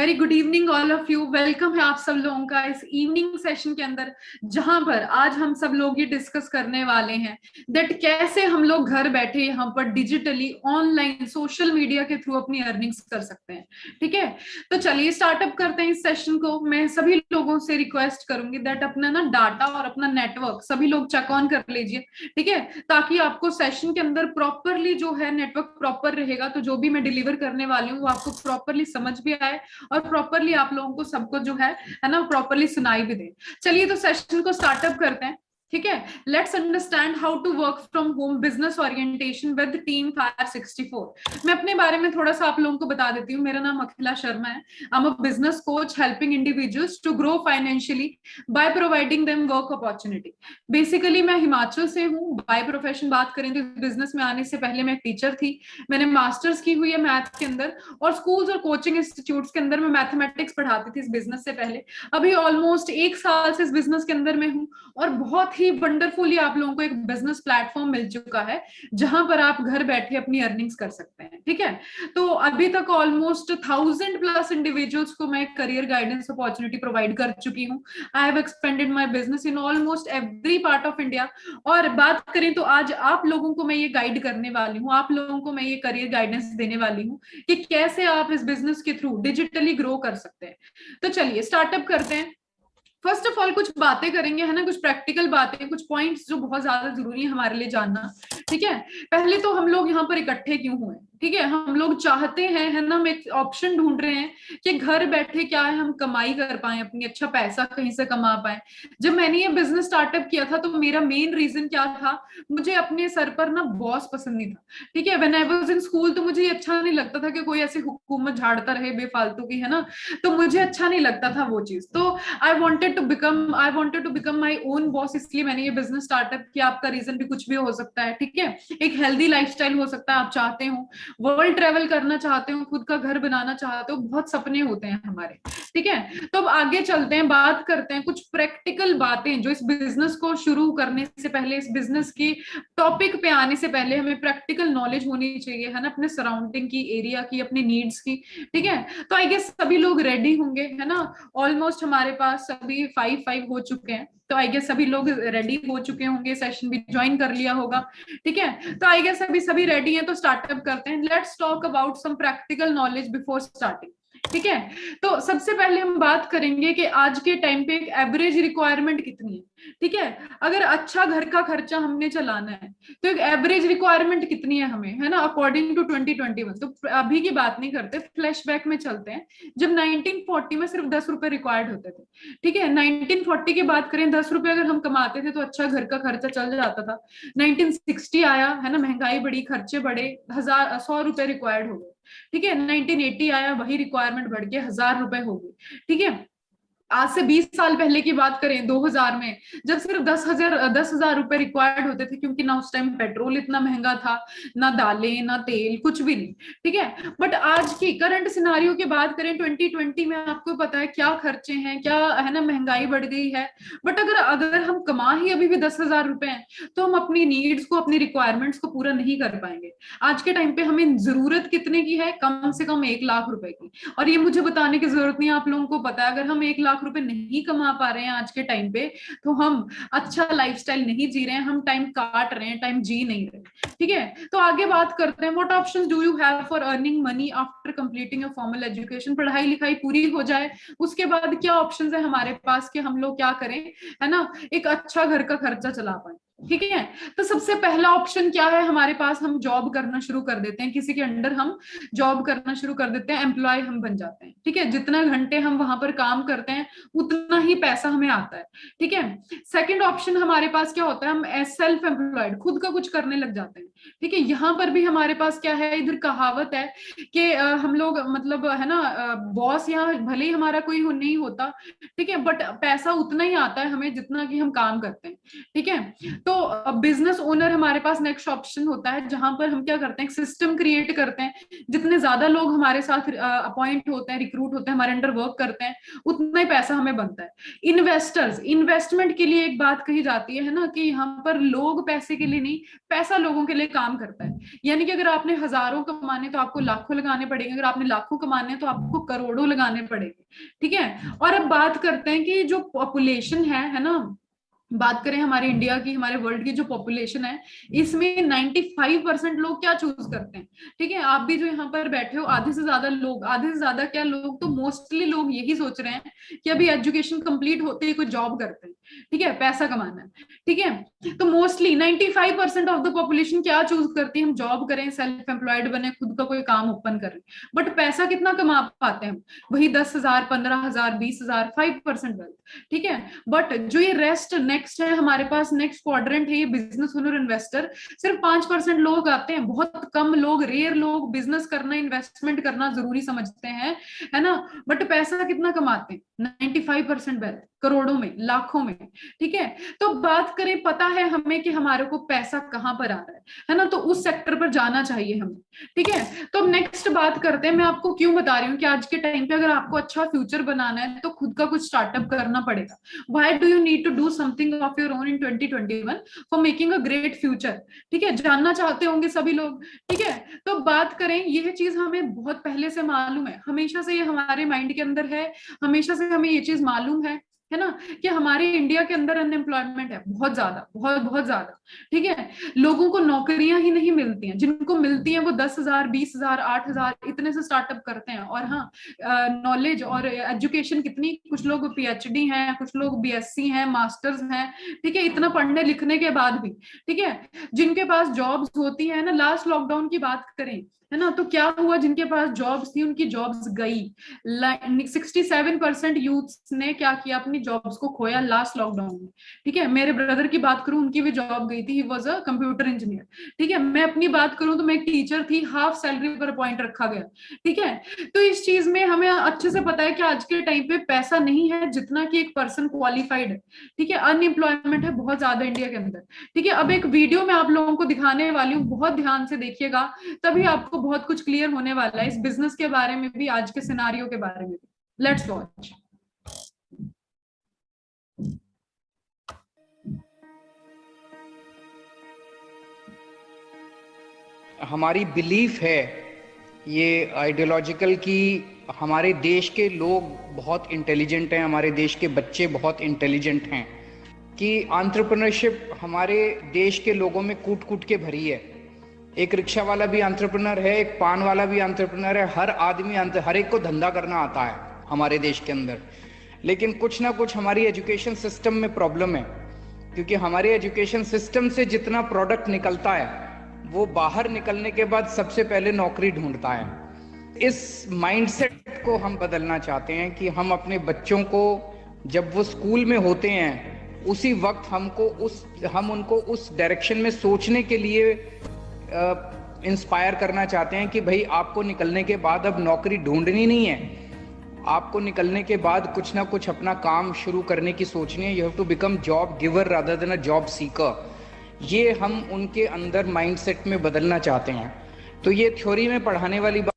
Very good evening all of you. Welcome है आप सब लोगों का इस इवनिंग सेशन के अंदर, जहां पर आज हम सब लोग ये डिस्कस करने वाले हैं दैट कैसे हम लोग घर बैठे यहाँ पर डिजिटली ऑनलाइन सोशल मीडिया के थ्रू अपनी अर्निंग्स कर सकते हैं। ठीक है, तो चलिए स्टार्टअप करते हैं इस सेशन को। मैं सभी लोगों से रिक्वेस्ट करूंगी दैट अपना ना डाटा और अपना नेटवर्क सभी लोग चेक ऑन कर लीजिए। ठीक है, ताकि आपको सेशन के अंदर प्रॉपरली जो है नेटवर्क प्रॉपर रहेगा, तो जो भी मैं डिलीवर करने वाली हूँ वो आपको प्रॉपरली समझ भी आए और प्रॉपरली आप लोगों को सबको जो है ना प्रॉपरली सुनाई भी दे। चलिए तो सेशन को स्टार्टअप करते हैं। ठीक है, let's understand how to work from home business orientation with team fire 64। मैं अपने बारे में थोड़ा सा आप लोगों को बता देती हूँ। मेरा नाम अखिला शर्मा है। I am a business coach helping individuals to grow financially by providing them work opportunity. Basically मैं हिमाचल से हूँ। बाय प्रोफेशन बात करें तो बिजनेस में आने से पहले मैं टीचर थी। मैंने मास्टर्स की हुई है मैथ के अंदर, और स्कूल्स और कोचिंग इंस्टीट्यूट्स के अंदर मैं मैथमेटिक्स पढ़ाती थी इस बिजनेस से पहले। अभी ऑलमोस्ट 1 साल से इस बिजनेस के अंदर मैं हूँ, और बहुत ही वंडरफुली आप लोगों को एक बिजनेस प्लेटफॉर्म मिल चुका है जहां पर आप घर बैठे अपनी अर्निंग्स कर सकते हैं। ठीक है, तो अभी तक ऑलमोस्ट 1000+ इंडिविजुअल्स को मैं करियर गाइडेंस अपॉर्चुनिटी प्रोवाइड कर चुकी हूँ। I have expanded my business in almost every part of India. और बात करें तो आज आप लोगों को मैं ये गाइड करने वाली हूँ, आप लोगों को मैं ये करियर गाइडेंस देने वाली हूँ कि कैसे आप इस बिजनेस के थ्रू डिजिटली ग्रो कर सकते हैं। तो चलिए स्टार्टअप करते हैं। फर्स्ट ऑफ ऑल कुछ बातें करेंगे, है ना, कुछ प्रैक्टिकल बातें, कुछ पॉइंट्स जो बहुत ज्यादा जरूरी है हमारे लिए जानना। ठीक है, पहले तो हम लोग यहाँ पर इकट्ठे क्यों हुए? ठीक है, हम लोग चाहते हैं, है ना, हम एक ऑप्शन ढूंढ रहे हैं कि घर बैठे क्या है हम कमाई कर पाए, अपनी अच्छा पैसा कहीं से कमा पाए। जब मैंने ये बिजनेस स्टार्टअप किया था तो मेरा मेन रीजन क्या था? मुझे अपने सर पर ना बॉस पसंद नहीं था। ठीक है, when I was in school तो मुझे ये अच्छा नहीं लगता था कि कोई ऐसी हुकूमत झाड़ता रहे बेफालतू की, है ना, तो मुझे अच्छा नहीं लगता था वो चीज। तो I wanted to become my own boss, इसलिए मैंने ये बिजनेस स्टार्टअप किया। आपका रीजन भी कुछ भी हो सकता है। ठीक है, एक हेल्दी लाइफस्टाइल हो सकता है, आप चाहते हो वर्ल्ड ट्रेवल करना चाहते हो, खुद का घर बनाना चाहते हो, बहुत सपने होते हैं हमारे। ठीक है, तो अब आगे चलते हैं, बात करते हैं कुछ प्रैक्टिकल बातें जो इस बिजनेस को शुरू करने से पहले, इस बिजनेस की टॉपिक पे आने से पहले हमें प्रैक्टिकल नॉलेज होनी चाहिए, है ना, अपने सराउंडिंग की, एरिया की, अपने नीड्स की। ठीक है, तो आई गेस सभी लोग रेडी होंगे, है ना। ऑलमोस्ट हमारे पास सभी 5 हो चुके हैं, तो आई गेस सभी लोग रेडी हो चुके होंगे, सेशन भी ज्वाइन कर लिया होगा। ठीक है, तो आई गेस अभी सभी रेडी हैं, तो स्टार्टअप करते हैं। Let's talk about some practical knowledge before starting. ठीक है, तो सबसे पहले हम बात करेंगे कि आज के टाइम पे एक एवरेज रिक्वायरमेंट कितनी है। ठीक है, अगर अच्छा घर का खर्चा हमने चलाना है तो एक एवरेज रिक्वायरमेंट कितनी है हमें, है ना, अकॉर्डिंग टू 2021। तो अभी की बात नहीं करते, फ्लैशबैक में चलते हैं, जब 1940 में सिर्फ 10 रुपए रिक्वायर्ड होते थे। ठीक है, 1940 की बात करें, 10 रुपए अगर हम कमाते थे तो अच्छा घर का खर्चा चल जाता था। 1960 आया, है ना, महंगाई बढ़ी, खर्चे बढ़े, 100 रुपए रिक्वायर्ड हो गए। ठीक है, 1980 आया, वही रिक्वायरमेंट बढ़ के 1000 रुपए हो गई। ठीक है, आज से 20 साल पहले की बात करें 2000 में, जब सिर्फ 10,000 रुपए रिक्वायर्ड होते थे, क्योंकि ना उस टाइम पेट्रोल इतना महंगा था, ना दालें ना तेल, कुछ भी नहीं। ठीक है, बट आज की करंट सिनारियो की बात करें 2020 में, आपको पता है क्या खर्चे हैं, क्या, है ना, महंगाई बढ़ गई है। बट अगर अगर हम कमा ही अभी भी 10,000 रुपए हैं तो हम अपनी नीड्स को, अपनी रिक्वायरमेंट्स को पूरा नहीं कर पाएंगे। आज के टाइम पे हमें जरूरत कितने की है? कम से कम 1 लाख रुपए की। और ये मुझे बताने की जरूरत नहीं, आप लोगों को पता है, अगर हम 1 लाख रुपए नहीं कमा पा रहे हैं आज के टाइम पे, तो हम अच्छा लाइफस्टाइल नहीं जी रहे हैं, हम टाइम काट रहे हैं, टाइम जी नहीं रहे। ठीक है, तो आगे बात करते हैं, what options do you have for earning money after completing a formal education. पढ़ाई लिखाई पूरी हो जाए उसके बाद क्या ऑप्शंस है हमारे पास कि हम लोग क्या करें, है ना, एक अच्छा घर का खर्चा चला पाए। ठीक है, तो सबसे पहला ऑप्शन क्या है हमारे पास? हम जॉब करना शुरू कर देते हैं, किसी के अंडर हम जॉब करना शुरू कर देते हैं, एम्प्लॉय हम बन जाते हैं। ठीक है, जितना घंटे हम वहां पर काम करते हैं उतना ही पैसा हमें आता है। ठीक है, सेकंड ऑप्शन हमारे पास क्या होता है? हम सेल्फ एम्प्लॉयड, खुद का कुछ करने लग जाते हैं। ठीक है, यहाँ पर भी हमारे पास क्या है, इधर कहावत है कि हम लोग, मतलब, है ना, बॉस यहाँ भले ही हमारा कोई नहीं होता, ठीक है, बट पैसा उतना ही आता है हमें जितना कि हम काम करते हैं। ठीक है, तो बिजनेस ओनर हमारे पास नेक्स्ट ऑप्शन होता है, जहां पर हम क्या करते हैं, सिस्टम क्रिएट करते हैं। जितने ज्यादा लोग हमारे साथ अपॉइंट होते हैं, रिक्रूट होते हैं, हमारे अंडर वर्क करते हैं, उतना ही पैसा हमें बनता है। इन्वेस्टर्स, इन्वेस्टमेंट के लिए एक बात कही जाती है ना, कि यहाँ पर लोग पैसे के लिए नहीं, पैसा लोगों के लिए काम करता है। यानी कि अगर आपने हजारों कमाने तो आपको लाखों लगाने पड़ेंगे, अगर आपने लाखों कमाने तो आपको करोड़ों लगाने पड़ेंगे। ठीक है। और अब बात करते हैं कि जो पॉपुलेशन है ना, बात करें हमारे इंडिया की, हमारे वर्ल्ड की जो पॉपुलेशन है, इसमें 95% लोग क्या चूज करते हैं। ठीक है, आप भी जो यहाँ पर बैठे हो, आधे से ज्यादा लोग, आधे से ज्यादा क्या लोग, तो मोस्टली लोग यही सोच रहे हैं कि अभी एजुकेशन कंप्लीट होते ही कोई जॉब करते हैं। ठीक है, पैसा कमाना है। ठीक है, तो मोस्टली 95% ऑफ द पॉपुलेशन क्या चूज करती है, हम जॉब करें, सेल्फ एम्प्लॉयड बने, खुद का कोई काम ओपन करें। बट पैसा कितना कमा पाते हैं हम, वही 10,000, 15,000, 20,000, 5% वेल्थ। ठीक है, बट जो ये रेस्ट नेक्स्ट है हमारे पास, नेक्स्ट क्वाड्रेंट है ये बिजनेस ओनर इन्वेस्टर, सिर्फ 5% लोग आते हैं। बहुत कम लोग, रेयर लोग बिजनेस करना, इन्वेस्टमेंट करना जरूरी समझते हैं, है ना। बट पैसा कितना कमाते हैं, 95% वेल्थ, करोड़ों में, लाखों में। ठीक है, तो बात करें, पता है हमें कि हमारे को पैसा कहां पर आ रहा है ना, तो उस सेक्टर पर जाना चाहिए हमें। ठीक है, तो नेक्स्ट बात करते हैं। मैं आपको क्यों बता रही हूँ कि आज के टाइम पे अगर आपको अच्छा फ्यूचर बनाना है तो खुद का कुछ स्टार्टअप करना पड़ेगा। Why do you need to do something of your own in 2021 for making a great future. ठीक है, जानना चाहते होंगे सभी लोग। ठीक है, तो बात करें, यह चीज हमें बहुत पहले से मालूम है, हमेशा से ये हमारे माइंड के अंदर है, हमेशा से हमें ये चीज मालूम है ना, कि हमारे इंडिया के अंदर अनएम्प्लॉयमेंट है बहुत ज्यादा, बहुत बहुत ज्यादा। ठीक है, लोगों को नौकरियां ही नहीं मिलती हैं, जिनको मिलती हैं वो 10,000, 20,000, 8,000 इतने से स्टार्टअप करते हैं। और हाँ, नॉलेज और एजुकेशन कितनी, कुछ लोग पीएचडी हैं, कुछ लोग बीएससी हैं, मास्टर्स हैं। ठीक है, इतना पढ़ने लिखने के बाद भी, ठीक है, जिनके पास जॉब्स होती है ना, लास्ट लॉकडाउन की बात करें, है ना, तो क्या हुआ, जिनके पास जॉब्स थी उनकी जॉब्स गई। 67% यूथ ने क्या किया, अपनी जॉब्स को खोया लास्ट लॉकडाउन में। ठीक है, मेरे ब्रदर की बात करूं, उनकी भी जॉब गई थी, he was a computer engineer. ठीक है, मैं अपनी बात करूं तो मैं एक टीचर थी, हाफ सैलरी पर अपॉइंट रखा गया। ठीक है, तो इस चीज में हमें अच्छे से पता है कि आज के टाइम पे पैसा नहीं है जितना कि एक पर्सन क्वालिफाइड है। ठीक है, अनएम्प्लॉयमेंट है बहुत ज्यादा इंडिया के अंदर। ठीक है, अब एक वीडियो में आप लोगों को दिखाने वाली हूँ, बहुत ध्यान से देखिएगा, तभी आपको बहुत कुछ क्लियर होने वाला है इस बिजनेस के बारे में भी, आज के सिनारियो के बारे में भी। Let's watch. हमारी बिलीफ है ये आइडियोलॉजिकल कि हमारे देश के लोग बहुत इंटेलिजेंट हैं, हमारे देश के बच्चे बहुत इंटेलिजेंट हैं, कि एंटरप्रेन्योरशिप हमारे देश के लोगों में कूट कूट के भरी है। एक रिक्शा वाला भी एंटरप्रेन्योर है, एक पान वाला भी एंटरप्रेन्योर है, हर आदमी, हर एक को धंधा करना आता है हमारे देश के अंदर। लेकिन कुछ ना कुछ हमारी एजुकेशन सिस्टम में प्रॉब्लम है, क्योंकि हमारे एजुकेशन सिस्टम से जितना प्रोडक्ट निकलता है वो बाहर निकलने के बाद सबसे पहले नौकरी ढूंढता है। इस माइंडसेट को हम बदलना चाहते हैं कि हम अपने बच्चों को जब वो स्कूल में होते हैं उसी वक्त हम उनको उस डायरेक्शन में सोचने के लिए इंस्पायर करना चाहते हैं कि भाई आपको निकलने के बाद अब नौकरी ढूंढनी नहीं है, आपको निकलने के बाद कुछ ना कुछ अपना काम शुरू करने की सोचनी है। You have to become job giver rather than a job seeker. ये हम उनके अंदर माइंडसेट में बदलना चाहते हैं। तो ये थ्योरी में पढ़ाने वाली बात।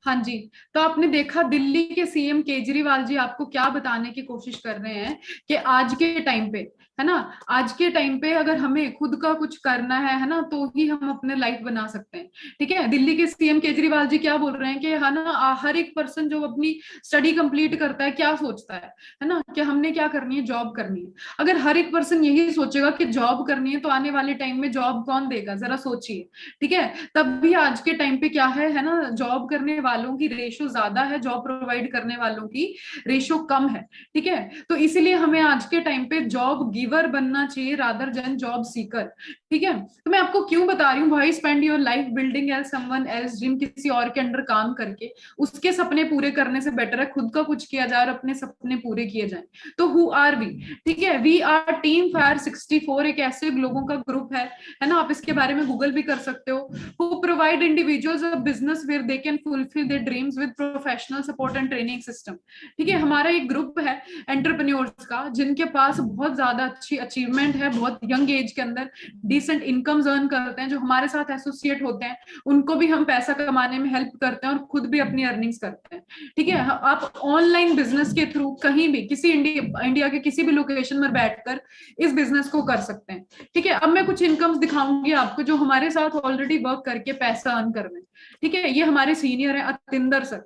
हाँ जी, तो आपने देखा दिल्ली के सीएम केजरीवाल जी आपको क्या बताने की कोशिश कर रहे हैं कि आज के टाइम पे, है ना, आज के टाइम पे अगर हमें खुद का कुछ करना है ना, तो ही हम अपने लाइफ बना सकते हैं। ठीक है, दिल्ली के सीएम केजरीवाल जी क्या बोल रहे हैं कि है ना, हर एक पर्सन जो अपनी स्टडी कंप्लीट करता है क्या सोचता है ना, कि हमने क्या करनी है, जॉब करनी है। अगर हर एक पर्सन यही सोचेगा कि जॉब करनी है, तो आने वाले टाइम में जॉब कौन देगा, जरा सोचिए। ठीक है, तब भी आज के टाइम पे क्या है ना, जॉब करने वालों की रेशो ज्यादा है, जॉब प्रोवाइड करने वालों की रेशो कम है। ठीक है, तो इसीलिए हमें आज के टाइम पे जॉब गिवर बनना चाहिए रादर देन जॉब सीकर। ठीक है, तो मैं आपको क्यों बता रही हूँ, why spend your life building else someone else dream, किसी और के अंडर काम करके उसके सपने पूरे करने से बेटर है खुद का कुछ किया जाए और अपने सपने पूरे किए जाए। तो हु आर वी? ठीक है, वी आर टीम फायर 64, एक ऐसे लोगों का ग्रुप है ना, आप इसके बारे में गूगल भी कर सकते हो, who provide individuals a business where they can fulfill achieve their dreams with professional support and training system. ठीक है, हमारा एक ग्रुप है एंटरप्रेन्योर्स का जिनके पास बहुत ज्यादा अच्छी अचीवमेंट है, बहुत यंग एज के अंदर डिसेंट इनकम्स अर्न करते हैं, जो हमारे साथ एसोसिएट होते हैं उनको भी हम पैसा कमाने में हेल्प करते हैं और खुद भी अपनी अर्निंग्स करते हैं। ठीक है, आप ऑनलाइन बिजनेस के थ्रू कहीं भी किसी इंडिया के किसी भी लोकेशन में बैठकर इस बिजनेस को कर सकते हैं। ठीक है, अब मैं कुछ इनकम्स दिखाऊंगी आपको जो हमारे साथ ऑलरेडी वर्क करके पैसा अर्न कर रहे हैं। ठीक है, ये हमारे सीनियर है अतिंदर सर,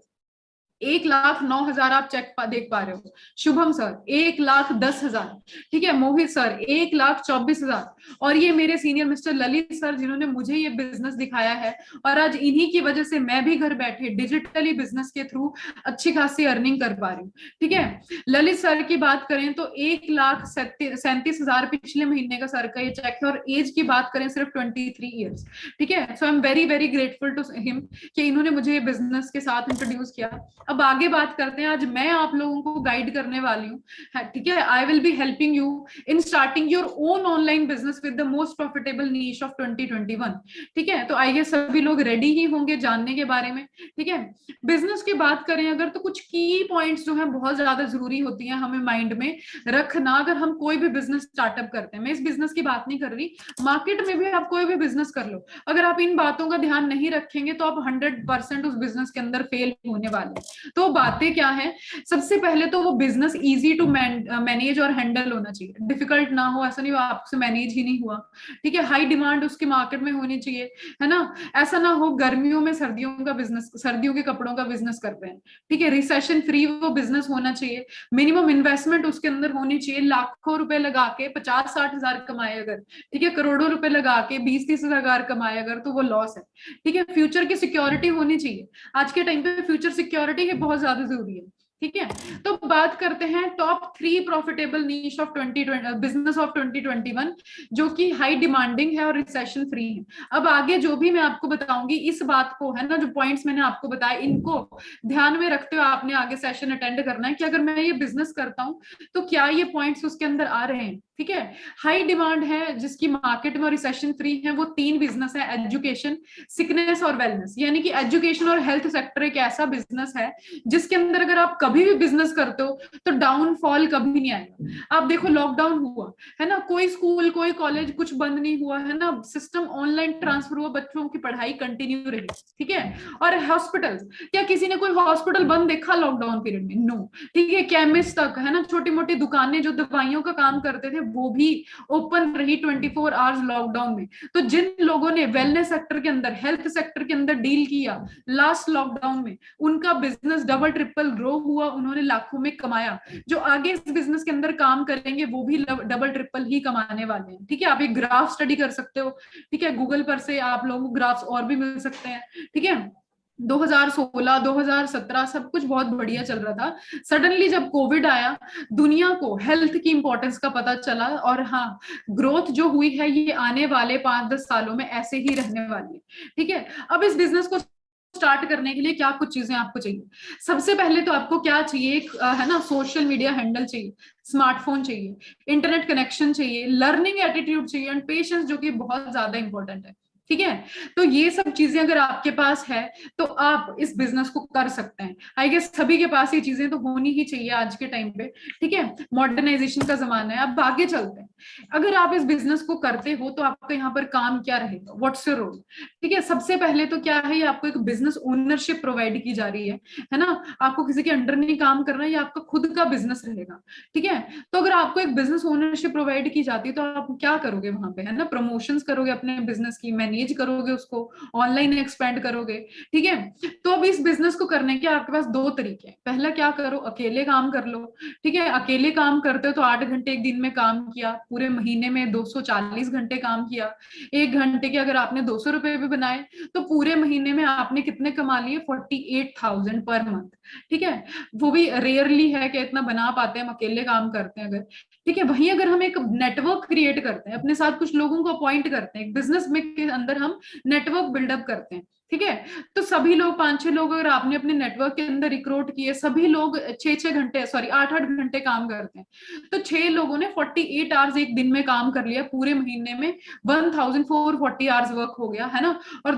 1,09,000 आप चेक देख पा रहे हो। शुभम सर 1,10,000। ठीक है, मोहित सर 1,24,000। और ये मेरे सीनियर मिस्टर ललित सर जिन्होंने मुझे ये बिजनेस दिखाया है और आज इन्हीं की वजह से मैं भी घर बैठे डिजिटली बिजनेस के थ्रू अच्छी खासी अर्निंग कर पा रही हूँ। ठीक है, ललित सर की बात करें तो 1,37,000 पिछले महीने का सर का ये चेक है और एज की बात करें सिर्फ 23 ईयर्स। ठीक है, so I am very very grateful to him कि इन्होंने मुझे ये बिजनेस के साथ इंट्रोड्यूस किया। अब आगे बात करते हैं, आज मैं आप लोगों को गाइड करने वाली हूँ। ठीक है, I will be helping you in starting your own online business with the most profitable niche of 2021। ठीक है, तो आइए सभी लोग रेडी ही होंगे जानने के बारे में। ठीक है, बिजनेस की बात करें अगर तो कुछ की पॉइंट्स जो है बहुत ज्यादा जरूरी होती है हमें माइंड में रखना अगर हम कोई भी बिजनेस स्टार्टअप करते हैं। मैं इस बिजनेस की बात नहीं कर रही, मार्केट में भी आप कोई भी बिजनेस कर लो, अगर आप इन बातों का ध्यान नहीं रखेंगे तो आप 100% उस बिजनेस के अंदर फेल होने वाले हैं। तो बातें क्या है, सबसे पहले तो वो बिजनेस इजी टू मैनेज और हैंडल होना चाहिए, डिफिकल्ट ना हो। ऐसा नहीं हो आपसे मैनेज ही नहीं हुआ। ठीक है, हाई डिमांड उसके मार्केट में होनी चाहिए, है ना। ऐसा ना हो गर्मियों में सर्दियों का बिजनेस, सर्दियों के कपड़ों का बिजनेस कर रहे हैं। ठीक है, रिसेशन फ्री वो बिजनेस होना चाहिए, मिनिमम इन्वेस्टमेंट उसके अंदर होनी चाहिए। लाखों रुपए लगा के 50-60 हजार कमाए अगर, ठीक है, करोड़ों रुपए लगा के 20-30 हजार कमाए अगर तो वो लॉस है। ठीक है, फ्यूचर की सिक्योरिटी होनी चाहिए। आज के टाइम पे फ्यूचर सिक्योरिटी है बहुत ज्यादा जरूरी है। ठीक है, तो बात करते हैं top 3 profitable niche of 2020 business of 2021 जो कि हाई डिमांडिंग है और रिसेशन फ्री है। अब आगे जो भी मैं आपको बताऊंगी इस बात को, है ना, जो पॉइंट्स मैंने आपको बताया इनको ध्यान में रखते हुए आपने आगे सेशन अटेंड करना है कि अगर मैं ये बिजनेस करता हूं तो क्या ये पॉइंट्स उसके अंदर आ रहे हैं। ठीक है, हाई डिमांड है जिसकी मार्केट में रिसेशन फ्री है, वो 3 बिजनेस है, एजुकेशन, सिकनेस और वेलनेस। यानी कि एजुकेशन और हेल्थ सेक्टर एक ऐसा बिजनेस है जिसके अंदर अगर आप कभी भी बिजनेस करते हो तो डाउनफॉल कभी नहीं आएगा। आप देखो लॉकडाउन हुआ है ना, कोई स्कूल कोई कॉलेज कुछ बंद नहीं हुआ, है ना, सिस्टम ऑनलाइन ट्रांसफर हुआ, बच्चों की पढ़ाई कंटिन्यू रही। ठीक है, और हॉस्पिटल, क्या किसी ने कोई हॉस्पिटल बंद देखा लॉकडाउन पीरियड में? नो। ठीक है, केमिस्ट तक, है ना, छोटी मोटी दुकानें जो दवाइयों का काम करते थे वो भी ओपन रही 24 आवर्स लॉकडाउन में। तो जिन लोगों ने वेलनेस सेक्टर के अंदर, हेल्थ सेक्टर के अंदर डील किया लास्ट लॉकडाउन में, उनका बिजनेस डबल ट्रिपल ग्रो हुआ, उन्होंने लाखों में कमाया। जो आगे इस बिजनेस के अंदर काम करेंगे वो भी डबल ट्रिपल ही कमाने वाले हैं। ठीक है, आप एक ग्राफ स्टडी कर सकते हो। ठीक है, गूगल पर से आप लोगों को ग्राफ्स और भी मिल सकते हैं। ठीक है, 2016 2017 सब कुछ बहुत बढ़िया चल रहा था। सडनली जब कोविड आया दुनिया को हेल्थ की इंपॉर्टेंस का पता चला और हाँ, ग्रोथ जो हुई है ये आने वाले 5-10 सालों में ऐसे ही रहने वाली है। ठीक है, अब इस बिजनेस को स्टार्ट करने के लिए क्या कुछ चीजें आपको चाहिए। सबसे पहले तो आपको क्या चाहिए, है ना, सोशल मीडिया हैंडल चाहिए, स्मार्टफोन चाहिए, इंटरनेट कनेक्शन चाहिए, लर्निंग एटीट्यूड चाहिए एंड पेशेंस जो कि बहुत ज्यादा इंपॉर्टेंट है। ठीक है, तो ये सब चीजें अगर आपके पास है तो आप इस बिजनेस को कर सकते हैं। आई गेस सभी के पास ये चीजें तो होनी ही चाहिए आज के टाइम पे। ठीक है, मॉडर्नाइजेशन का जमाना है। अब आगे चलते हैं, अगर आप इस बिजनेस को करते हो तो आपका यहाँ पर काम क्या रहेगा, व्हाट्स योर रोल। ठीक है, सबसे पहले तो क्या है, आपको एक बिजनेस ओनरशिप प्रोवाइड की जा रही है ना, आपको किसी के अंडर नहीं काम करना, ये आपका खुद का बिजनेस रहेगा। ठीक है, तो अगर आपको एक बिजनेस ओनरशिप प्रोवाइड की जाती है तो आप क्या करोगे वहां पे, है ना, प्रमोशंस करोगे अपने बिजनेस की, मैनेज करोगे उसको, ऑनलाइन एक्सपेंड करोगे। ठीक है, तो अब इस बिजनेस को करने के आपके पास 2 तरीके हैं। पहला क्या करो, अकेले काम कर लो। ठीक है, अकेले काम करते हो तो 8 घंटे एक दिन में काम किया, पूरे महीने में 240 घंटे काम किया। 1 घंटे के अगर आपने 200 रुपए भी बनाए तो पूरे महीने में आपने कितने कमा लिए, 48,000 पर मंथ। ठीक है, वो भी रेयरली है कि इतना बना पाते हैं, हम अकेले काम करते हैं अगर। ठीक है, वहीं अगर हम एक नेटवर्क क्रिएट करते हैं, अपने साथ कुछ लोगों को अपॉइंट करते हैं, एक बिजनेस में के अंदर हम नेटवर्क बिल्डअप करते हैं, ठीक है। तो सभी लोग 5-6 लोग अगर आपने अपने नेटवर्क के अंदर रिक्रूट किए, सभी लोग 6-6 घंटे, सॉरी 8-8 घंटे काम करते हैं, तो 6 लोगों ने 48 आवर्स एक दिन में काम कर लिया, पूरे महीने में 1440 आवर्स वर्क हो गया, है ना। और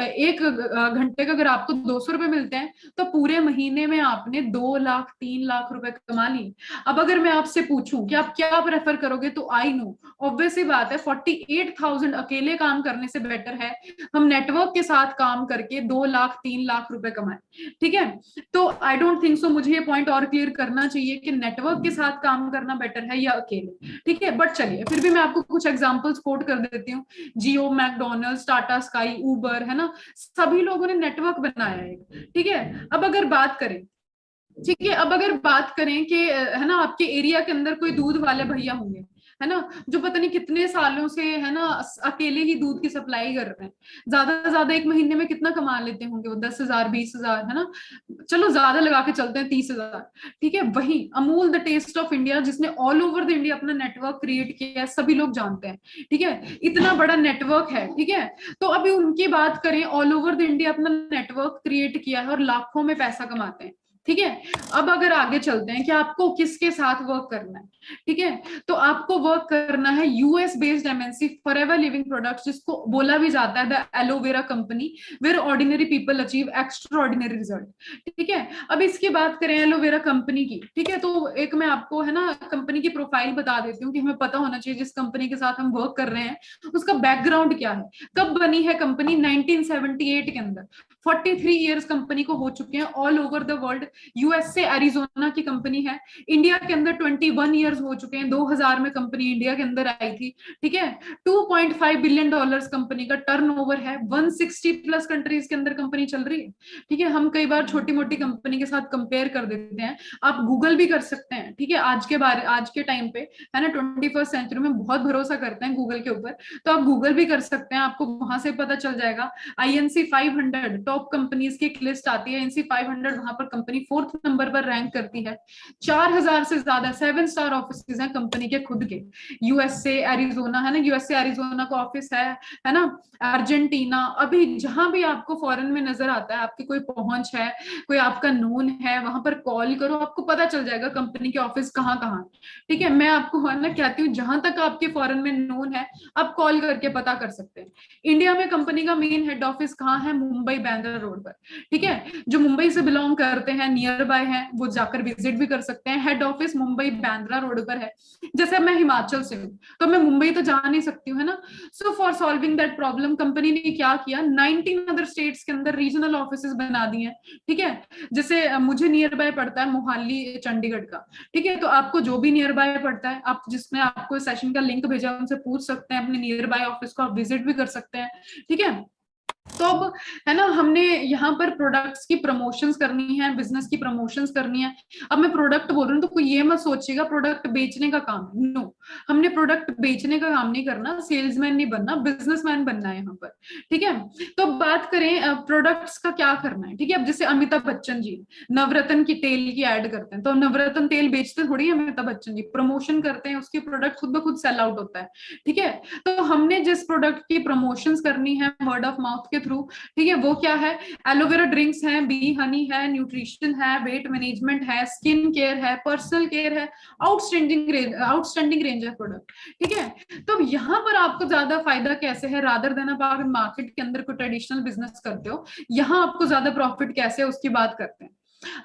एक घंटे का अगर आपको 200 रुपए मिलते हैं, तो पूरे महीने में आपने 2 लाख 3 लाख रुपए कमा लिए। अब अगर मैं आपसे पूछूं कि आप क्या प्रेफर करोगे, तो आई नो ऑब्वियस सी बात है 48,000 अकेले काम करने से बेटर है हम नेटवर्क के साथ काम करके 2 लाख 3 लाख रुपए कमाएं। ठीक है। तो आई डोंट थिंक सो, मुझे ये पॉइंट और क्लियर करना चाहिए कि नेटवर्क के साथ काम करना बेटर है या अकेले। ठीक है। बट चलिए फिर भी मैं आपको कुछ एग्जांपल्स कोट कर देती हूँ। जियो, मैकडोनल्ड्स, टाटा स्काई, उबर, है ना, सभी लोगों ने नेटवर्क बनाया है। ठीक है। अब अगर बात करें, ठीक है, अब अगर बात करें कि है ना, आपके एरिया के अंदर कोई दूध वाले भैया होंगे, है ना, जो पता नहीं कितने सालों से, है ना, अकेले ही दूध की सप्लाई कर रहे हैं, ज्यादा से ज्यादा एक महीने में कितना कमा लेते होंगे वो, 10,000 20,000, है ना, चलो ज्यादा लगा के चलते हैं 30,000। ठीक है। वही Amul the taste of India, जिसने ऑल ओवर द इंडिया अपना नेटवर्क क्रिएट किया है, सभी लोग जानते हैं। ठीक है। इतना बड़ा नेटवर्क है। ठीक है। तो अभी उनकी बात करें, ऑल ओवर द इंडिया अपना नेटवर्क क्रिएट किया है और लाखों में पैसा कमाते हैं। ठीक है। अब अगर आगे चलते हैं कि आपको किसके साथ वर्क करना है, ठीक है, तो आपको वर्क करना है US based MNC forever living products, जिसको बोला भी जाता है the aloe vera company, where ordinary people achieve extraordinary result. ठीक है। अब इसकी बात करें एलोवेरा कंपनी की, ठीक है, तो एक मैं आपको, है ना, कंपनी की प्रोफाइल बता देती हूँ कि हमें पता होना चाहिए जिस कंपनी के साथ हम वर्क कर रहे हैं उसका बैकग्राउंड क्या है, कब बनी है कंपनी, 1978 के अंदर, 43 ईयर्स कंपनी को हो चुके हैं all over the world. US से एरिजोना की कंपनी है, इंडिया के अंदर 21 ईयर्स हो चुके हैं, 2000 में कंपनी इंडिया के अंदर आई थी। ठीक है। 2.5 बिलियन डॉलर्स कंपनी का टर्नओवर है, 160 प्लस कंट्रीज के अंदर कंपनी चल रही है। ठीक है। हम कई बार छोटी मोटी कंपनी के साथ कंपेयर कर देते हैं, आप गूगल भी कर सकते हैं। ठीक है। आज के टाइम पे, है ना, 21st सेंचुरी में बहुत भरोसा करते हैं गूगल के ऊपर, तो आप गूगल भी कर सकते हैं, आपको वहां से पता चल जाएगा। INC 500 टॉप कंपनीज की एक लिस्ट आती है, INC 500, वहां पर कंपनी 4th नंबर पर रैंक करती है। 4,000 से ज्यादा 7 स्टार ऑफिस हैं कंपनी के खुद के, यूएस से एरिजोना, है ना, यूएस से एरिजोना का ऑफिस है ना, अर्जेंटीना, अभी जहां भी आपको फॉरेन में नजर आता है, आपकी कोई पहुंच है, कोई आपका नोन है, वहां पर कॉल करो, आपको पता चल जाएगा कंपनी के ऑफिस कहाँ कहाँ। ठीक है। मैं आपको, है ना, कहती हूँ जहां तक आपके फॉरेन में नोन है, आप कॉल करके पता कर सकते हैं। इंडिया में कंपनी का मेन हेड ऑफिस कहाँ है, मुंबई बांद्रा रोड पर। ठीक है। जो मुंबई से बिलोंग करते हैं, नियर बाय है, वो जाकर विजिट भी कर सकते हैं, head office Mumbai Bandra road पर है। जैसे मैं हिमाचल से हूँ, तो मैं मुंबई तो जा नहीं सकती हूँ, है ना। So for solving that problem, company ने क्या किया, 19 अदर स्टेट्स के अंदर रीजनल ऑफिस बना दिए हैं। ठीक है। जैसे मुझे नियर बाय पड़ता है मोहाली चंडीगढ़ का। ठीक है। तो आपको जो भी नियर बाय पड़ता है, आप जिसने आपको सेशन का लिंक भेजा उनसे पूछ सकते हैं, अपने नियर बाय ऑफिस को आप विजिट भी कर सकते हैं। ठीक है। तो अब, है ना, हमने यहाँ पर प्रोडक्ट्स की प्रमोशंस करनी है, बिजनेस की प्रमोशंस करनी है। अब मैं प्रोडक्ट बोल रही हूँ तो कोई ये मत सोचिएगा प्रोडक्ट बेचने का काम, नो, हमने प्रोडक्ट बेचने का काम नहीं करना, सेल्समैन नहीं बनना, बिजनेसमैन बनना है यहाँ पर। ठीक है। तो बात करें प्रोडक्ट्स का क्या करना है। ठीक है। अब जैसे अमिताभ बच्चन जी नवरत्न की तेल की एड करते हैं, तो नवरत्न तेल बेचते थोड़ी है अमिताभ बच्चन जी, प्रमोशन करते हैं, उसकी प्रोडक्ट खुद ब खुद सेल आउट होता है। ठीक है। तो हमने जिस प्रोडक्ट की प्रमोशंस करनी है वर्ड ऑफ माउथ के थ्रू, ठीक है, वो क्या है, एलोवेरा ड्रिंक्स है, बी हनी है, न्यूट्रिशन है, वेट मैनेजमेंट है, स्किन केयर है, पर्सनल केयर है, आउटस्टैंडिंग रेंज है प्रोडक्ट। ठीक है। तो यहाँ पर आपको ज्यादा फायदा कैसे है, रादर देन आप मार्केट के अंदर कोई ट्रेडिशनल बिजनेस करते हो, यहाँ आपको ज्यादा प्रॉफिट कैसे है उसकी बात करते हैं।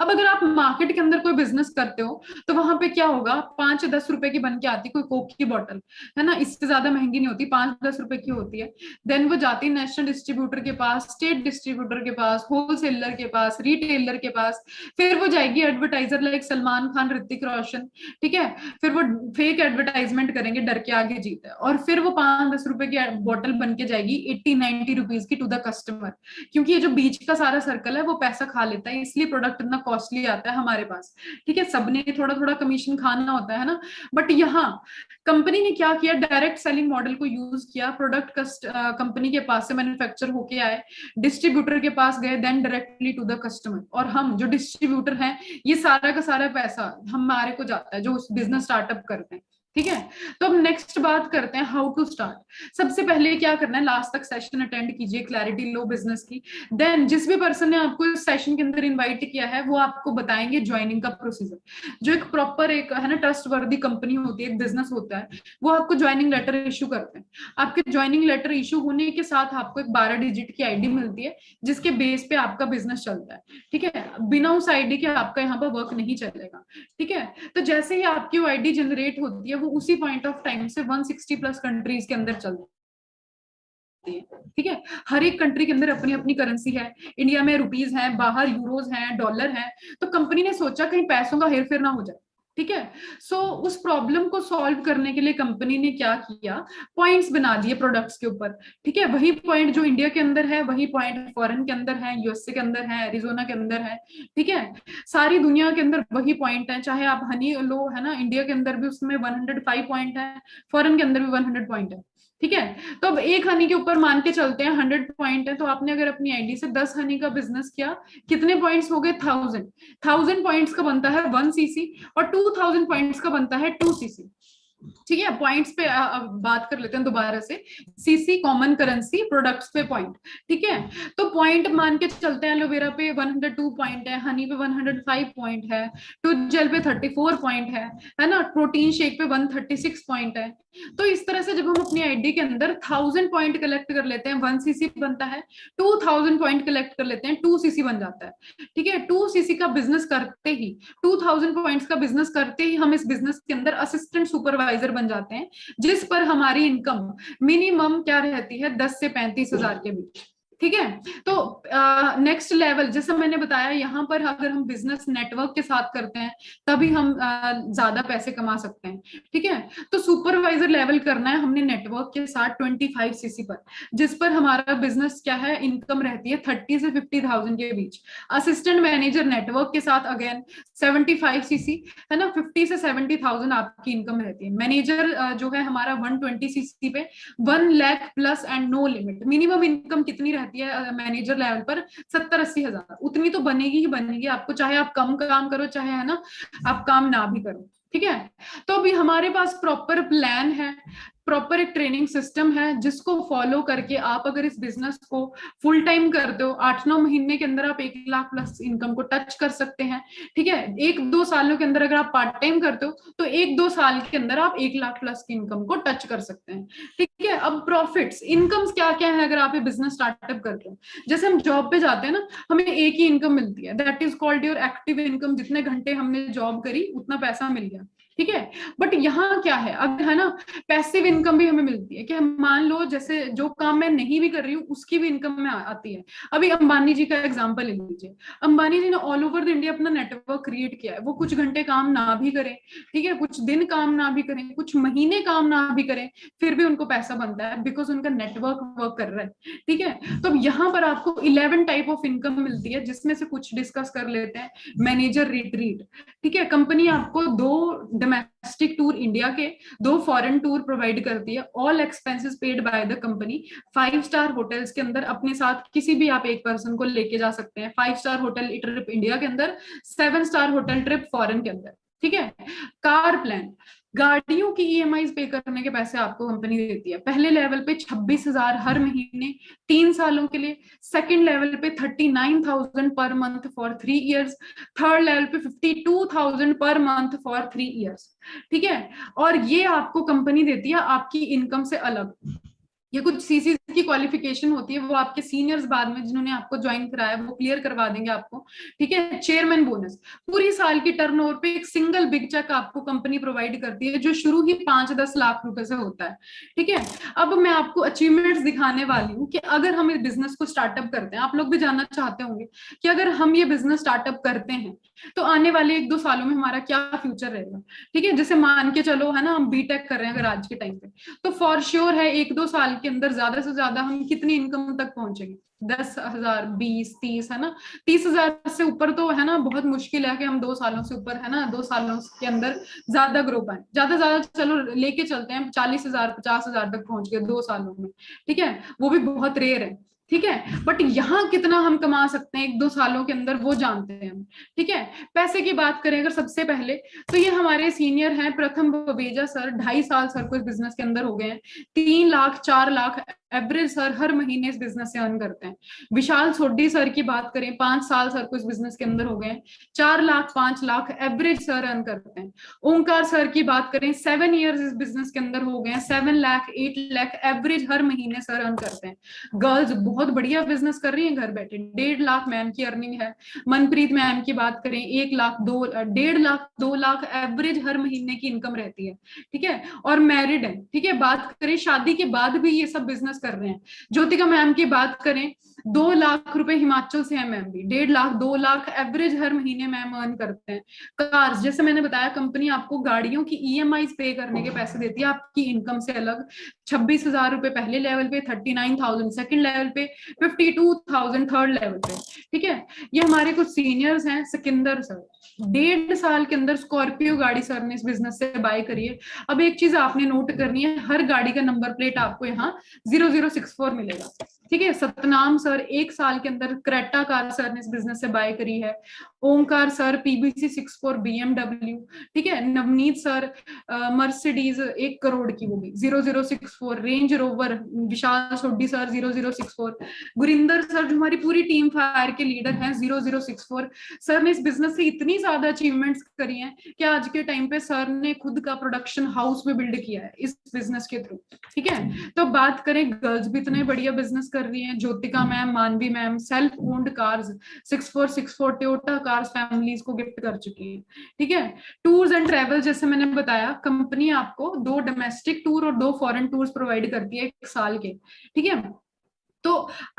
अब अगर आप मार्केट के अंदर कोई बिजनेस करते हो, तो वहां पे क्या होगा, 5-10 रुपए की बन के आती कोई कोक की बोतल, है ना, इससे ज्यादा महंगी नहीं होती, 5-10 रुपए की होती है। देन वो जाती है नेशनल डिस्ट्रीब्यूटर के पास, स्टेट डिस्ट्रीब्यूटर के पास, होलसेलर के पास, रिटेलर के पास, फिर वो जाएगी एडवर्टाइजर लाइक सलमान खान, ऋतिक रोशन। ठीक है। फिर वो फेक एडवर्टाइजमेंट करेंगे, डर के आगे जीत है, और फिर वो 5-10 रुपए की बोतल बन के जाएगी 80-90 रुपीज की टू द कस्टमर, क्योंकि ये जो बीच का सारा सर्कल है वो पैसा खा लेता है, इसलिए प्रोडक्ट इतना कॉस्टली आता है हमारे पास। ठीक है। सबने थोड़ा थोड़ा कमीशन खाना होता है ना। बट यहाँ कंपनी ने क्या किया, डायरेक्ट सेलिंग मॉडल को यूज किया, प्रोडक्ट कंपनी के पास से मैन्युफैक्चर होके आए, डिस्ट्रीब्यूटर के पास गए, then directly to the customer, और हम जो डिस्ट्रीब्यूटर हैं, ये सारा का सारा पैसा हमारे को जाता है जो बिजनेस स्टार्टअप करते हैं। ठीक है। तो अब नेक्स्ट बात करते हैं हाउ टू स्टार्ट। सबसे पहले क्या करना है, लास्ट तक सेशन अटेंड कीजिए क्लैरिटी लो बिजनेस की। देन जिस भी पर्सन ने आपको इस सेशन के अंदर इनवाइट किया है वो आपको बताएंगे ज्वाइनिंग का प्रोसीजर। जो एक प्रॉपर एक है ना ट्रस्ट वर्दी कंपनी होती है, एक बिजनेस होता है, वो आपको ज्वाइनिंग लेटर इशू करते हैं। आपके ज्वाइनिंग लेटर इशू होने के साथ आपको एक 12 डिजिट की आईडी मिलती है जिसके बेस पे आपका बिजनेस चलता है। ठीक है, बिना उस आईडी के आपका यहाँ पर वर्क नहीं चलेगा। ठीक है, तो जैसे ही आपकी वो आईडी जनरेट होती है वो उसी पॉइंट ऑफ टाइम से 160 प्लस कंट्रीज के अंदर चलती है। ठीक है, हर एक कंट्री के अंदर अपनी अपनी करेंसी है। इंडिया में रुपीज है, बाहर यूरोज हैं, डॉलर है। तो कंपनी ने सोचा कहीं पैसों का हेरफेर ना हो जाए। ठीक है, सो उस प्रॉब्लम को सॉल्व करने के लिए कंपनी ने क्या किया, पॉइंट्स बना दिए प्रोडक्ट्स के ऊपर। ठीक है, वही पॉइंट जो इंडिया के अंदर है वही पॉइंट फॉरेन के अंदर है, यूएसए के अंदर है, एरिजोना के अंदर है। ठीक है, सारी दुनिया के अंदर वही पॉइंट है। चाहे आप हनी लो है ना, इंडिया के अंदर भी उसमें 105 पॉइंट है, फॉरेन के अंदर भी 100 पॉइंट है। ठीक है, तो अब एक हनी के ऊपर मान के चलते हैं 100 पॉइंट है, तो आपने अगर अपनी आईडी से 10 हनी का बिजनेस किया, कितने पॉइंट्स हो गए, 1000 पॉइंट्स का बनता है 1 सीसी और 2000 पॉइंट्स का बनता है 2 सीसी। ठीक है, पॉइंट्स पे बात कर लेते हैं दोबारा से। सीसी कॉमन करेंसी, प्रोडक्ट्स पे पॉइंट। ठीक है, तो पॉइंट मान के चलते हैं एलोवेरा पे 102 पॉइंट है, हनी पे 105 पॉइंट है, टूथ जेल पे 34 पॉइंट है ना, प्रोटीन शेक पे 136 पॉइंट है। तो इस तरह से जब हम अपनी आईडी के अंदर 1000 पॉइंट कलेक्ट कर लेते हैं 1 सीसी बनता है, 2000 पॉइंट कलेक्ट कर लेते हैं 2 सीसी बन जाता है। ठीक है, 2 सीसी का बिजनेस करते ही, 2000 पॉइंट्स का बिजनेस करते ही हम इस बिजनेस के अंदर असिस्टेंट सुपरवाइजर बन जाते हैं, जिस पर हमारी इनकम मिनिमम क्या रहती है, 10 से 35 हजार के बीच। ठीक है, तो नेक्स्ट लेवल जैसा मैंने बताया, यहाँ पर अगर हम बिजनेस नेटवर्क के साथ करते हैं तभी हम ज्यादा पैसे कमा सकते हैं। ठीक है, तो सुपरवाइजर लेवल करना है हमने नेटवर्क के साथ 25 सीसी पर, जिस पर हमारा बिजनेस क्या है, इनकम रहती है 30 से 50,000 के बीच। असिस्टेंट मैनेजर नेटवर्क के साथ अगेन 75 सीसी है ना, 50 से 70,000 आपकी इनकम रहती है। मैनेजर जो है हमारा 120 सीसी पे 1 lakh plus and no limit. Minimum income कितनी रहती है मैनेजर लेवल पर, 70-80 हजार, उतनी तो बनेगी ही बनेगी आपको, चाहे आप कम काम करो चाहे है ना आप काम ना भी करो। ठीक है, तो अभी हमारे पास प्रॉपर प्लान है, प्रॉपर एक ट्रेनिंग सिस्टम है जिसको फॉलो करके आप अगर इस बिजनेस को फुल टाइम करते हो, 8-9 महीने के अंदर आप 1 लाख प्लस इनकम को टच कर सकते हैं। ठीक है, 1-2 सालों के अंदर अगर आप पार्ट टाइम करते हो तो 1-2 साल के अंदर आप 1 लाख प्लस की इनकम को टच कर सकते हैं। ठीक है, अब प्रॉफिट्स इनकम्स क्या क्या है अगर आप ये बिजनेस स्टार्टअप करते हो। जैसे हम जॉब पे जाते हैं ना, हमें एक ही इनकम मिलती है, that is called your active income. जितने घंटे हमने जॉब करी उतना पैसा मिल गया। ठीक है, बट यहाँ क्या है, अब है ना पैसिव इनकम भी हमें मिलती है कि हम मान लो जैसे जो काम मैं नहीं भी कर रही हूँ उसकी भी इनकम में आती है। अभी अंबानी जी का एग्जांपल ले लीजिए, अंबानी जी ने ऑल ओवर द इंडिया अपना नेटवर्क क्रिएट किया है। वो कुछ घंटे काम ना भी करें, ठीक है, कुछ दिन काम ना भी करें, कुछ महीने काम ना भी करें, फिर भी उनको पैसा बनता है बिकॉज उनका नेटवर्क वर्क कर रहा है। ठीक है, तो यहाँ पर आपको 11 टाइप ऑफ इनकम मिलती है जिसमें से कुछ डिस्कस कर लेते हैं। मैनेजर रिट्रीट, ठीक है, कंपनी आपको 2 डोमेस्टिक टूर इंडिया के, 2 फॉरेन टूर प्रोवाइड करती है, all expenses paid by the company. 5 star hotels के अंदर अपने साथ किसी भी आप एक पर्सन को लेके जा सकते हैं। 5 स्टार होटल ट्रिप इंडिया के अंदर, 7 स्टार होटल ट्रिप फॉरेन के अंदर। ठीक है, कार प्लान, गाड़ियों की ईएमआई पे करने के पैसे आपको कंपनी देती है। पहले लेवल पे 26,000 हर महीने 3 सालों के लिए, सेकंड लेवल पे 39,000 per month for 3 years, third level पे 52,000 पर मंथ फॉर 3 इयर्स। ठीक है, और ये आपको कंपनी देती है आपकी इनकम से अलग। ये कुछ सीसी की क्वालिफिकेशन होती है, वो आपके सीनियर्स बाद में जिन्होंने आपको ज्वाइन कराया वो क्लियर करवा देंगे आपको। ठीक है, चेयरमैन बोनस, पूरी साल की टर्नओवर पे एक सिंगल बिग चेक आपको कंपनी प्रोवाइड करती है जो शुरू ही 5-10 लाख रुपए से होता है। ठीक है, अब मैं आपको अचीवमेंट्स दिखाने वाली हूँ कि अगर हम इस बिजनेस को स्टार्टअप करते हैं, आप लोग भी जानना चाहते होंगे कि अगर हम ये बिजनेस स्टार्टअप करते हैं तो आने वाले 1-2 सालों में हमारा क्या फ्यूचर रहेगा। ठीक है, जैसे मान के चलो है ना हम बीटेक कर रहे हैं अगर आज के टाइम पे, तो फॉर श्योर है 1-2 साल के अंदर ज्यादा से ज्यादा हम कितनी इनकम तक पहुंचेंगे, 10,000, 20, 30 है ना, 30,000 से ऊपर तो है ना बहुत मुश्किल है कि हम 2 सालों से ऊपर है ना 2 सालों के अंदर ज्यादा ग्रो पाए। ज्यादा ज्यादा चलो लेके चलते हैं 40,000, 50,000 तक पहुंच गए 2 सालों में। ठीक है, वो भी बहुत रेयर है। ठीक है, बट यहाँ कितना हम कमा सकते हैं 1-2 सालों के अंदर वो जानते हैं हम। ठीक है, पैसे की बात करें अगर सबसे पहले, तो ये हमारे सीनियर हैं प्रथम बवेजा सर, 2.5 साल सर को इस बिजनेस के अंदर हो गए हैं, 3 लाख 4 लाख एवरेज सर हर महीने इस बिजनेस से अर्न करते हैं। विशाल सोड्डी सर की बात करें, 5 साल सर को इस बिजनेस के अंदर हो गए हैं, 4 lakh 5 lakh average sir earn करते हैं। ओंकार सर की बात करें, 7 ईयर्स इस बिजनेस के अंदर हो गए हैं, 7 लाख 8 लाख एवरेज हर महीने सर अर्न करते हैं। गर्ल्स बहुत बढ़िया बिजनेस कर रही हैं घर बैठे, 1.5 लाख मैम की अर्निंग है। मनप्रीत मैम की बात करें, 1 लाख 1.5 लाख 2 लाख एवरेज हर महीने की इनकम रहती है। ठीक है, और मैरिड है। ठीक है, बात करें शादी के बाद भी ये सब बिजनेस कर रहे हैं। ज्योतिका मैम की बात करें, 2 लाख रुपए हिमाचल से है मैम भी, 1.5 लाख 2 लाख एवरेज हर महीने मैम अर्न करते हैं। कार्स, जैसे मैंने बताया, कंपनी आपको गाड़ियों की ईएमआई पे करने के पैसे देती है आपकी इनकम से अलग। 26,000 रुपए पहले लेवल पे, 39,000 सेकंड लेवल पे, 52,000 थर्ड लेवल पे। ठीक है, ये हमारे कुछ सीनियर्स हैं। सिकंदर सर, 1.5 साल के अंदर स्कॉर्पियो गाड़ी सर ने इस बिजनेस से बाय करी है। अब एक चीज आपने नोट करनी है, हर गाड़ी का नंबर प्लेट आपको यहाँ 0064 मिलेगा। ठीक है, सतनाम सर 1 साल के अंदर क्रेटा कार सर ने इस बिजनेस से बाय करी है। ओंकार सर PBC 64 BMW। ठीक है, नवनीत सर मर्सिडीज 1 करोड़ की, वो भी 0064। रेंज रोवर विशाल सोड्डी सर 0064। गुरिंदर सर जो हमारी पूरी टीम फायर के लीडर हैं, 0064। सर ने इस बिजनेस से इतनी ज्यादा अचीवमेंट्स करी हैं कि आज के टाइम पे सर ने खुद का प्रोडक्शन हाउस भी बिल्ड किया है इस बिजनेस के थ्रू। ठीक है, तो बात करें, गर्ल्स भी इतने बढ़िया बिजनेस कर रही हैं। ज्योतिका मैम, मानवी ma'am, self owned cars 6464 Toyota cars families को गिफ्ट कर चुकी है। ठीक है, टूर्स एंड ट्रेवल, जैसे मैंने बताया, कंपनी आपको 2 डोमेस्टिक टूर और 2 फॉरेन टूर्स प्रोवाइड करती है 1 साल के। ठीक है, तो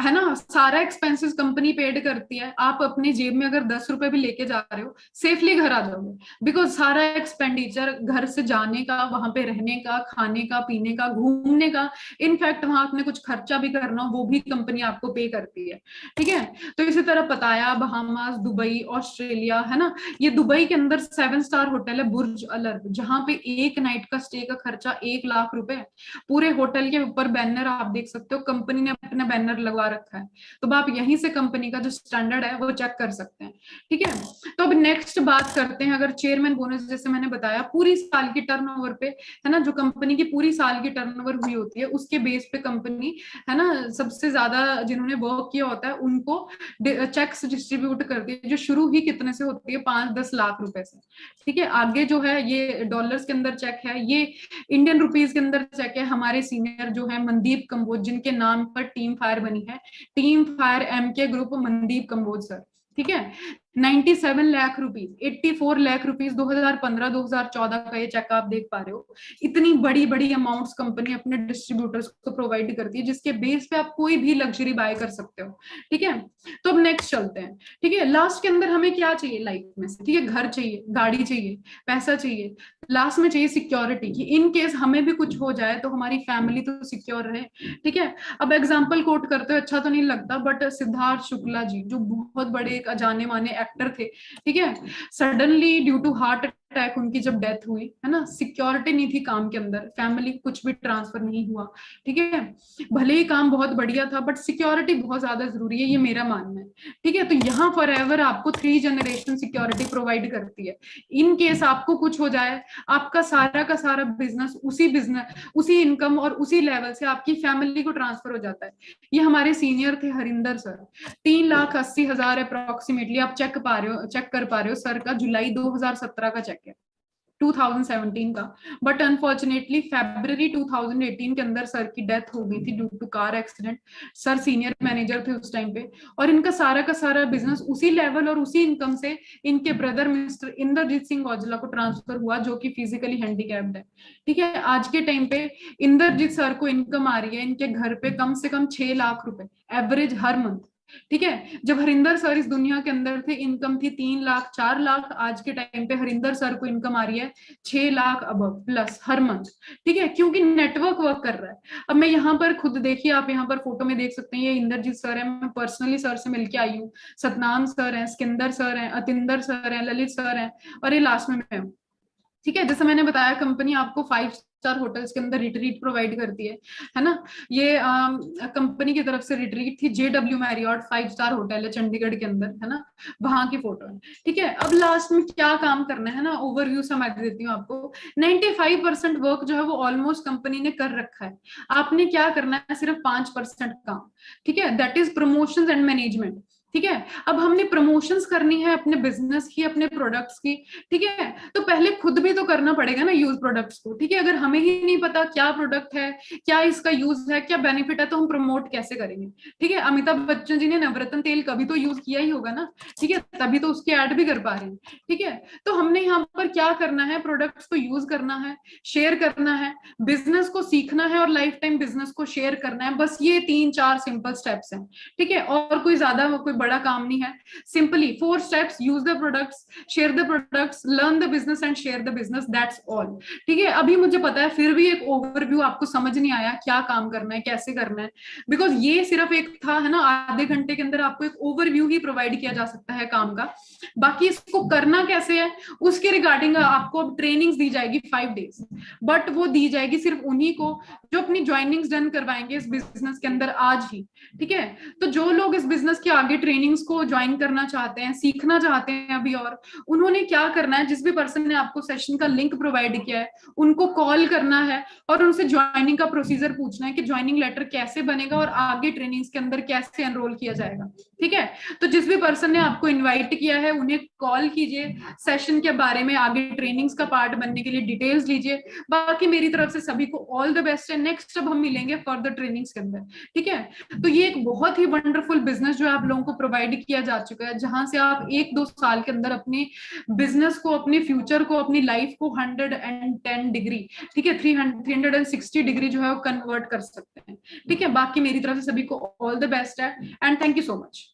है ना, सारा एक्सपेंसेस कंपनी पेड करती है। आप अपनी जेब में अगर 10 रुपए भी लेके जा रहे हो, सेफली घर आ जाओगे, बिकॉज सारा एक्सपेंडिचर घर से जाने का, वहां पे रहने का, खाने का, पीने का, घूमने का, इनफैक्ट वहां आपने कुछ खर्चा भी करना हो वो भी कंपनी आपको पे करती है। ठीक है, तो इसी तरह पताया, बहामास, दुबई, ऑस्ट्रेलिया, है ना। ये दुबई के अंदर 7 स्टार होटल है बुर्ज अल, जहां पे एक नाइट का स्टे का खर्चा 1 लाख रुपए। पूरे होटल के ऊपर बैनर आप देख सकते हो, कंपनी ने अपना बैनर लगवा रखा है, तो आप यहीं से कंपनी का जो स्टैंडर्ड है वो चेक कर सकते हैं। ठीक है, तो अब नेक्स्ट बात करते हैं, अगर चेयरमैन बोनस, जैसे मैंने बताया, पूरी साल की टर्नओवर पे, है ना, जो कंपनी की पूरी साल की टर्नओवर हुई होती है उसके बेस पे कंपनी, है ना, सबसे ज्यादा जिन्होंने वर्क किया होता है उनको चेक्स डिस्ट्रीब्यूट करती है, जो शुरू ही कितने से होती है, 5-10 लाख रुपए से। ठीक है, आगे जो है ये डॉलर्स के अंदर चेक है, ये इंडियन रुपीज के अंदर चेक है। हमारे सीनियर जो है मनदीप कंबोज, जिनके नाम पर टीम फायर बनी है, team fire MK group, Mandeep Kamboj sir. ठीक है, 97 लाख रुपीज, 84 लाख रुपीज 2015-2014 का ये चेक आप देख पा रहे हो। इतनी बड़ी बड़ी अमाउंट्स कंपनी अपने डिस्ट्रीब्यूटर्स को प्रोवाइड करती है, जिसके बेस पे आप कोई भी लग्जरी बाय कर सकते हो। ठीक है, तो अब नेक्स्ट चलते हैं। ठीक है, लास्ट के अंदर हमें क्या चाहिए लाइफ में से? ठीक है, घर चाहिए, गाड़ी चाहिए, पैसा चाहिए, लास्ट में चाहिए सिक्योरिटी, कि इन केस हमें भी कुछ हो जाए तो हमारी फैमिली तो सिक्योर रहे। ठीक है, अब एग्जांपल कोट करते हो, अच्छा तो नहीं लगता, बट सिद्धार्थ शुक्ला जी जो बहुत बड़े एक जाने माने एक्टर थे, ठीक है, suddenly due to heart attack उनकी जब डेथ हुई, है ना, सिक्योरिटी नहीं थी काम के अंदर, फैमिली कुछ भी ट्रांसफर नहीं हुआ। ठीक है, भले ही काम बहुत बढ़िया था बट सिक्योरिटी बहुत ज्यादा जरूरी है, ये मेरा मानना है। ठीक है, तो यहाँ फॉर एवर आपको 3 जनरेशन सिक्योरिटी प्रोवाइड करती है। इन केस आपको कुछ हो जाए, आपका सारा का सारा बिजनेस, उसी इनकम और उसी लेवल से आपकी फैमिली को ट्रांसफर हो जाता है। ये हमारे सीनियर थे हरिंदर सर, 3,80,000 अप्रोक्सीमेटली आप चेक कर पा रहे हो सर का, जुलाई 2017 का चेक है, 2017 का। बट अनफॉर्चुनेटली फरवरी 2018 के अंदर सर की डेथ हो गई थी due to car accident. Sir senior manager थे उस टाइम पे, और इनका सारा का सारा बिजनेस उसी लेवल और उसी इनकम से इनके ब्रदर मिस्टर इंद्रजीत सिंह औजला को ट्रांसफर हुआ, जो कि फिजिकली हैंडीकैप्ड है। ठीक है, आज के टाइम पे इंद्रजीत सर को इनकम आ रही है इनके घर पे कम से कम 6 लाख रुपए एवरेज हर मंथ। ठीक है, जब हरिंदर सर इस दुनिया के अंदर थे इनकम थी 3 लाख 4 लाख, आज के टाइम पे हरिंदर सर को इनकम आ रही है 6 लाख अब प्लस हर मंथ। ठीक है, क्योंकि नेटवर्क वर्क कर रहा है। अब मैं यहाँ पर खुद देखिए, आप यहाँ पर फोटो में देख सकते हैं, ये इंद्रजीत सर है, मैं पर्सनली सर से मिलके आई हूँ। सतनाम सर है, सिकंदर सर है, अतिंदर सर है, ललित सर है, और ये लास्ट में मैं हूँ। ठीक है, जैसे मैंने बताया कंपनी आपको 5 स्टार होटल्स के अंदर रिट्रीट प्रोवाइड करती है ना। ये कंपनी की तरफ से रिट्रीट थी, JW मैरियट 5 स्टार होटल है चंडीगढ़ के अंदर, है ना, वहां की फोटो है। ठीक है, अब लास्ट में क्या काम करना है ना, ओवरव्यू समझ देती हूँ आपको। 95% वर्क जो है वो ऑलमोस्ट कंपनी ने कर रखा है, आपने क्या करना है, सिर्फ 5% काम। ठीक है, that is promotion and management. ठीक है, अब हमने प्रमोशंस करनी है अपने बिजनेस की, अपने प्रोडक्ट्स की। ठीक है, तो पहले खुद भी तो करना पड़ेगा ना यूज प्रोडक्ट्स को। ठीक है, अगर हमें ही नहीं पता क्या प्रोडक्ट है, क्या इसका यूज है, क्या बेनिफिट है, तो हम प्रमोट कैसे करेंगे। ठीक है, अमिताभ बच्चन जी ने नवरत्न तेल कभी तो यूज किया ही होगा ना। ठीक है, तभी तो उसकी एड भी कर पा रहे हैं। ठीक है, तो हमने यहाँ पर क्या करना है, प्रोडक्ट्स को यूज करना है, शेयर करना है, बिजनेस को सीखना है और लाइफ टाइम बिजनेस को शेयर करना है। बस ये 3-4 सिंपल स्टेप्स हैं। ठीक है, और कोई ज्यादा कोई बड़ा काम नहीं है। Simply 4 steps, use the products, share the products, learn the business and share the business, that's all. ठीक है, अभी मुझे पता है फिर भी एक ओवरव्यू आपको समझ नहीं आया क्या काम करना है, कैसे करना है, बिकॉज ये सिर्फ एक था, है ना, आधे घंटे के अंदर आपको एक ओवरव्यू ही प्रोवाइड किया जा सकता है काम का। बाकी इसको करना कैसे है उसके रिगार्डिंग आपको अब ट्रेनिंग्स दी जाएगी 5 डेज, बट वो दी जाएगी सिर्फ उन्हीं को जो अपनी ज्वाइनिंग्स डन करवाएंगे इस बिजनेस के अंदर आज ही। ठीक है, तो जो लोग इस बिजनेस के आगे ट्रेनिंग्स को ज्वाइन करना चाहते हैं, सीखना चाहते हैं अभी, और उन्होंने क्या करना है, जिस भी पर्सन ने आपको सेशन का लिंक प्रोवाइड किया है उनको कॉल करना है और उनसे ज्वाइनिंग का प्रोसीजर पूछना है कि ज्वाइनिंग लेटर कैसे बनेगा और आगे ट्रेनिंग्स के अंदर कैसे एनरोल किया जाएगा। ठीक है, तो जिस भी पर्सन ने आपको इन्वाइट किया है उन्हें कॉल कीजिए, सेशन के बारे में आगे ट्रेनिंग्स का पार्ट बनने के लिए डिटेल्स लीजिए। बाकी मेरी तरफ से सभी को ऑल द बेस्ट है। नेक्स्ट अब हम मिलेंगे फर्दर ट्रेनिंग्स के अंदर। ठीक है, तो ये एक बहुत ही वंडरफुल बिजनेस जो है आप लोगों को प्रोवाइड किया जा चुका है, जहां से आप 1-2 साल के अंदर अपने बिजनेस को, अपने फ्यूचर को, अपनी लाइफ को 110 डिग्री, ठीक है, 360 डिग्री जो है वो कन्वर्ट कर सकते हैं। ठीक है, बाकी मेरी तरफ से सभी को ऑल द बेस्ट है and thank you so much.